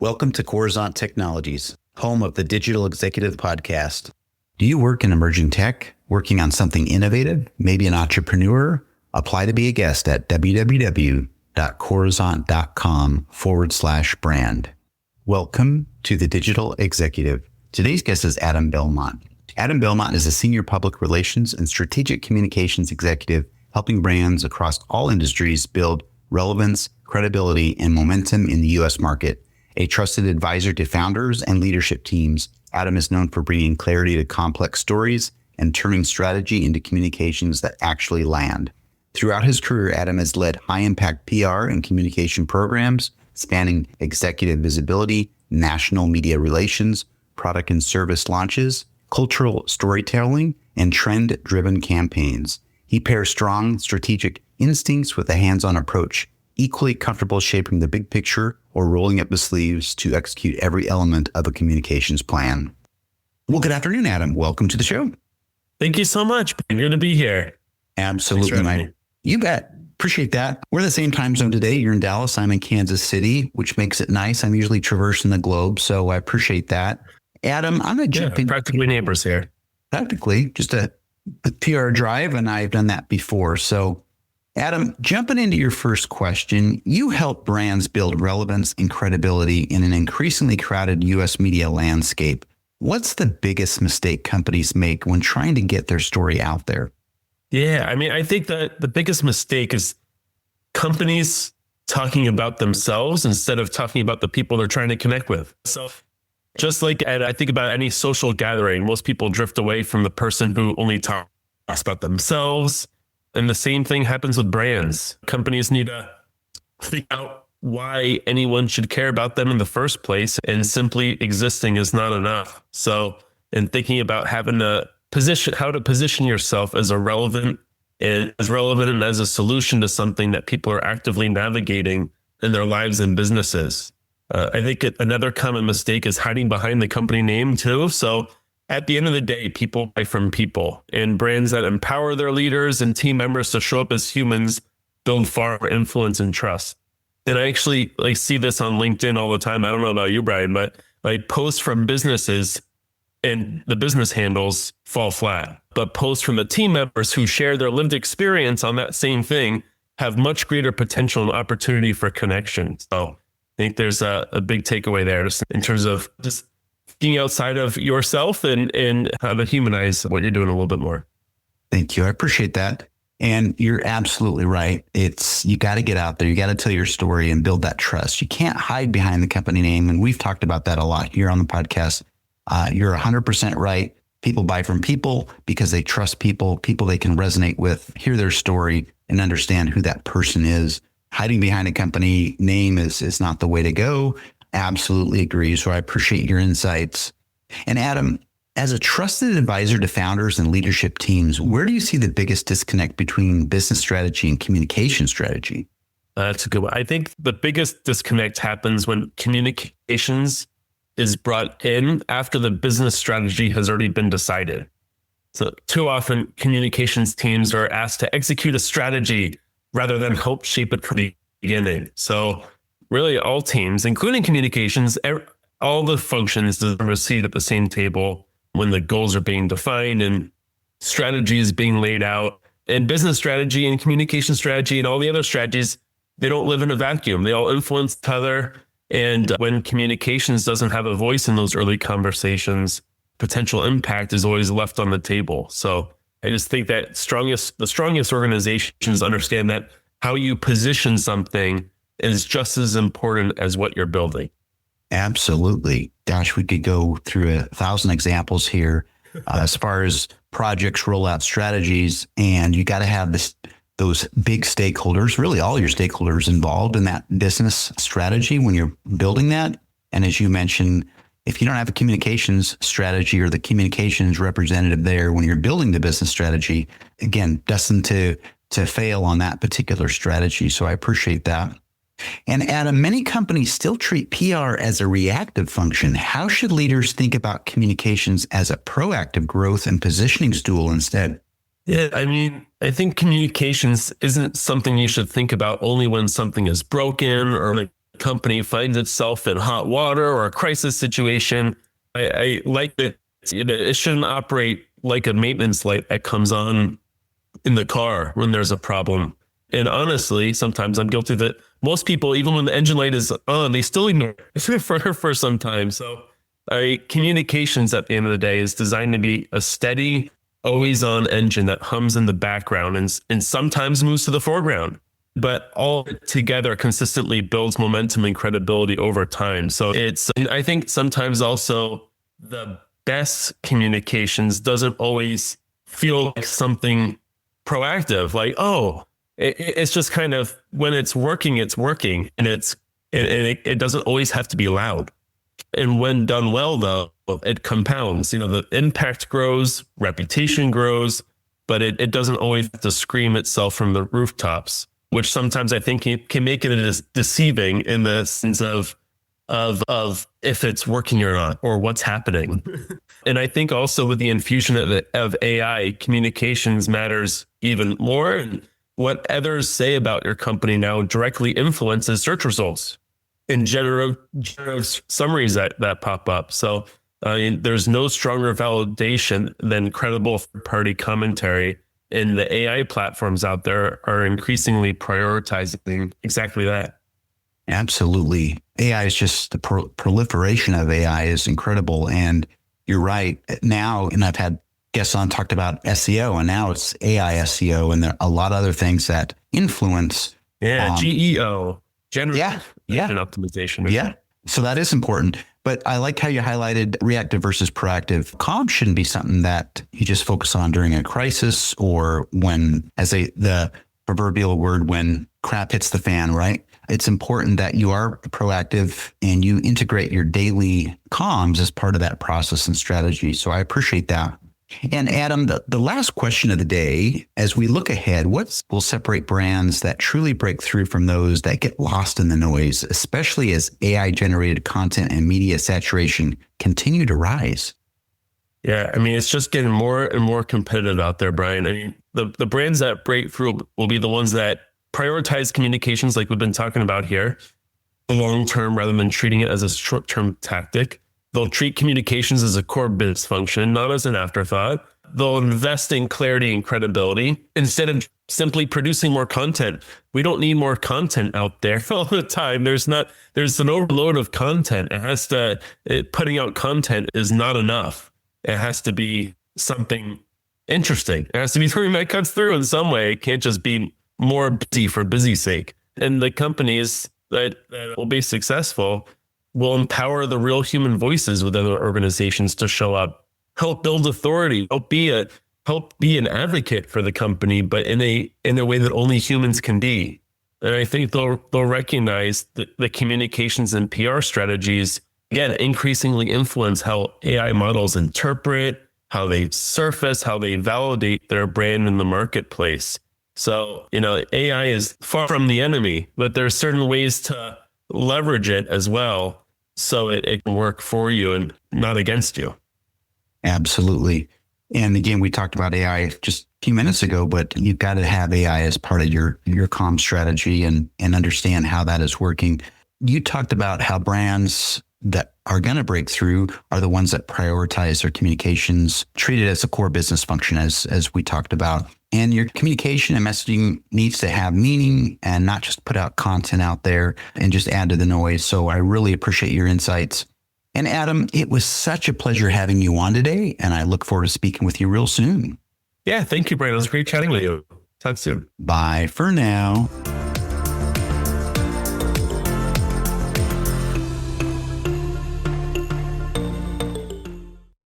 Welcome to Corsant Technologies, home of the Digital Executive Podcast. Do you work in emerging tech, working on something innovative, maybe an entrepreneur? Apply to be a guest at www.corsant.com/brand. Welcome to the Digital Executive. Today's guest is Adam Belmont. Adam Belmont is a senior public relations and strategic communications executive, helping brands across all industries build relevance, credibility, and momentum in the U.S. market. A trusted advisor to founders and leadership teams, Adam is known for bringing clarity to complex stories and turning strategy into communications that actually land. Throughout his career, Adam has led high-impact PR and communication programs spanning executive visibility, national media relations, product and service launches, cultural storytelling, and trend-driven campaigns. He pairs strong strategic instincts with a hands-on approach, equally comfortable shaping the big picture or rolling up the sleeves to execute every element of a communications plan. Well, good afternoon, Adam. Welcome to the show. Thank you so much. Good to be here. Absolutely, Mike. You bet. Appreciate that. We're the same time zone today. You're in Dallas. I'm in Kansas City, which makes it nice. I'm usually traversing the globe, so I appreciate that. Adam, I'm going to jump in. Practically neighbors here. Practically, just a PR drive, and I've done that before. So, Adam, jumping into your first question, you help brands build relevance and credibility in an increasingly crowded U.S. media landscape. What's the biggest mistake companies make when trying to get their story out there? Yeah, I think that the biggest mistake is companies talking about themselves instead of talking about the people they're trying to connect with. So just like I think about any social gathering, most people drift away from the person who only talks about themselves. And the same thing happens with brands. Companies need to figure out why anyone should care about them in the first place, and simply existing is not enough. So in thinking about having to how to position yourself as relevant and as a solution to something that people are actively navigating in their lives and businesses. I think another common mistake is hiding behind the company name too. So at the end of the day, people buy from people, and brands that empower their leaders and team members to show up as humans build far more influence and trust. And I actually see this on LinkedIn all the time. I don't know about you, Brian, but posts from businesses and the business handles fall flat. But posts from the team members who share their lived experience on that same thing have much greater potential and opportunity for connection. So I think there's a big takeaway there just in terms of just thinking outside of yourself and how to humanize what you're doing a little bit more. Thank you. I appreciate that. And you're absolutely right. You got to get out there. You got to tell your story and build that trust. You can't hide behind the company name. And we've talked about that a lot here on the podcast. You're 100% right. People buy from people because they trust people they can resonate with, hear their story, and understand who that person is. Hiding behind a company name is not the way to go. Absolutely agree. So I appreciate your insights. And Adam, as a trusted advisor to founders and leadership teams, where do you see the biggest disconnect between business strategy and communication strategy? That's a good one. I think the biggest disconnect happens when communications is brought in after the business strategy has already been decided. So too often communications teams are asked to execute a strategy rather than help shape it from the beginning. So really all teams, including communications, all the functions deserve a seat at the same table when the goals are being defined and strategy is being laid out. And business strategy and communication strategy and all the other strategies, they don't live in a vacuum. They all influence each other. And when communications doesn't have a voice in those early conversations, potential impact is always left on the table. So I just think that the strongest organizations understand that how you position something is just as important as what you're building. Absolutely. Gosh, we could go through 1,000 examples here as far as projects, rollout strategies, and you got to have those big stakeholders, really all your stakeholders involved in that business strategy when you're building that. And as you mentioned, if you don't have a communications strategy or the communications representative there when you're building the business strategy, again, destined to fail on that particular strategy. So I appreciate that. And Adam, many companies still treat PR as a reactive function. How should leaders think about communications as a proactive growth and positioning tool instead? Yeah, I think communications isn't something you should think about only when something is broken or company finds itself in hot water or a crisis situation, I like that it shouldn't operate like a maintenance light that comes on in the car when there's a problem. And honestly, sometimes I'm guilty that most people, even when the engine light is on, they still ignore it for some time. So communications at the end of the day is designed to be a steady, always on engine that hums in the background and sometimes moves to the foreground, but all together consistently builds momentum and credibility over time. So I think sometimes also the best communications doesn't always feel like something proactive, like, oh, it's just kind of when it's working, and it doesn't always have to be loud. And when done well, though, it compounds. The impact grows, reputation grows, but it doesn't always have to scream itself from the rooftops, which sometimes I think can make it deceiving in the sense of if it's working or not, or what's happening. And I think also with the infusion of AI, communications matters even more. And what others say about your company now directly influences search results and generative summaries that pop up. So there's no stronger validation than credible third-party commentary. And the AI platforms out there are increasingly prioritizing exactly that. Absolutely. AI is just the proliferation of AI is incredible. And you're right now. And I've had guests on talked about SEO, and now it's AI SEO, and there are a lot of other things that influence. Yeah. GEO. Generative optimization. Yeah. So that is important. But I like how you highlighted reactive versus proactive. Comms shouldn't be something that you just focus on during a crisis or when, the proverbial word, when crap hits the fan, right? It's important that you are proactive and you integrate your daily comms as part of that process and strategy. So I appreciate that. And Adam, the last question of the day, as we look ahead, what will separate brands that truly break through from those that get lost in the noise, especially as AI generated content and media saturation continue to rise? Yeah, I mean, it's just getting more and more competitive out there, Brian. I mean, the brands that break through will be the ones that prioritize communications like we've been talking about here, long term rather than treating it as a short term tactic. They'll treat communications as a core business function, not as an afterthought. They'll invest in clarity and credibility instead of simply producing more content. We don't need more content out there all the time. There's an overload of content. Putting out content is not enough. It has to be something interesting. It has to be something that cuts through in some way. It can't just be more busy for busy's sake. And the companies that will be successful will empower the real human voices within their organizations to show up, help build authority, help be an advocate for the company, but in a way that only humans can be. And I think they'll recognize that the communications and PR strategies, again, increasingly influence how AI models interpret, how they surface, how they validate their brand in the marketplace. So, AI is far from the enemy, but there's certain ways to leverage it as well so it can work for you and not against you. Absolutely. And again, we talked about AI just a few minutes ago, but you've got to have AI as part of your comm strategy and understand how that is working. You talked about how brands that are going to break through are the ones that prioritize their communications, treat it as a core business function, as we talked about. And your communication and messaging needs to have meaning and not just put out content out there and just add to the noise. So I really appreciate your insights. And Adam, it was such a pleasure having you on today, and I look forward to speaking with you real soon. Yeah, thank you, Brian. It was great chatting with you. Talk soon. Bye for now.